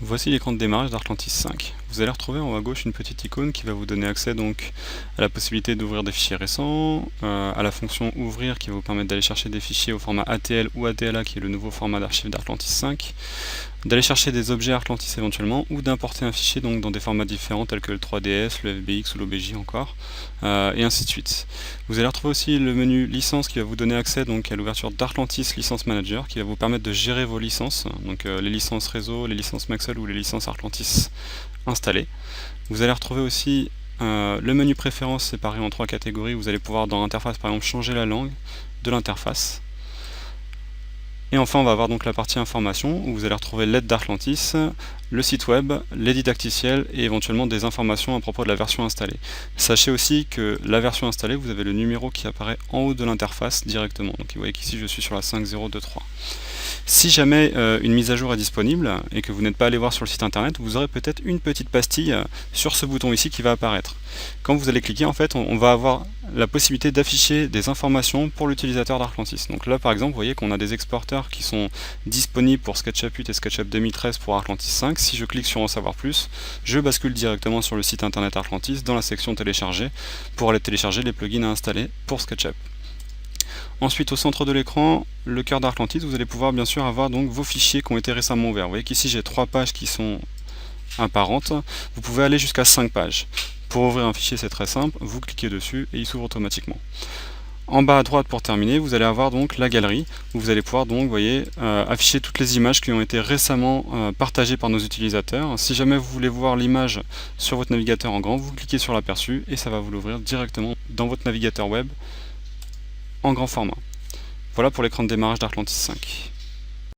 Voici l'écran de démarrage d'Artlantis 5. Vous allez retrouver en haut à gauche une petite icône qui va vous donner accès donc à la possibilité d'ouvrir des fichiers récents, à la fonction ouvrir qui va vous permettre d'aller chercher des fichiers au format ATL ou ATLA qui est le nouveau format d'archive d'Artlantis 5, d'aller chercher des objets Artlantis éventuellement ou d'importer un fichier donc dans des formats différents tels que le 3DS, le FBX ou l'OBJ encore, et ainsi de suite. Vous allez retrouver aussi le menu licence qui va vous donner accès donc à l'ouverture d'Artlantis License Manager qui va vous permettre de gérer vos licences, donc les licences réseau, les licences Maxell ou les licences Artlantis installées. Vous allez retrouver aussi le menu préférences séparé en 3 catégories. Vous allez pouvoir dans l'interface par exemple changer la langue de l'interface. Et enfin on va avoir donc la partie information où vous allez retrouver l'aide d'Artlantis, le site web, les didacticiels et éventuellement des informations à propos de la version installée. Sachez aussi que la version installée, vous avez le numéro qui apparaît en haut de l'interface directement. Donc vous voyez qu'ici je suis sur la 5023. Si jamais une mise à jour est disponible et que vous n'êtes pas allé voir sur le site internet, vous aurez peut-être une petite pastille sur ce bouton ici qui va apparaître. Quand vous allez cliquer, en fait, on va avoir la possibilité d'afficher des informations pour l'utilisateur d'Artlantis. Donc là, par exemple, vous voyez qu'on a des exporteurs qui sont disponibles pour SketchUp 8 et SketchUp 2013 pour Artlantis 5. Si je clique sur en savoir plus, je bascule directement sur le site internet Artlantis dans la section télécharger pour aller télécharger les plugins à installer pour SketchUp. Ensuite, au centre de l'écran, le cœur d'Artlantis, vous allez pouvoir bien sûr avoir donc vos fichiers qui ont été récemment ouverts. Vous voyez qu'ici j'ai 3 pages qui sont apparentes. Vous pouvez aller jusqu'à 5 pages. Pour ouvrir un fichier, c'est très simple, vous cliquez dessus et il s'ouvre automatiquement. En bas à droite, pour terminer, vous allez avoir donc la galerie, où vous allez pouvoir donc, voyez, afficher toutes les images qui ont été récemment partagées par nos utilisateurs. Si jamais vous voulez voir l'image sur votre navigateur en grand, vous cliquez sur l'aperçu et ça va vous l'ouvrir directement dans votre navigateur web en grand format. Voilà pour l'écran de démarrage d'Artlantis 5.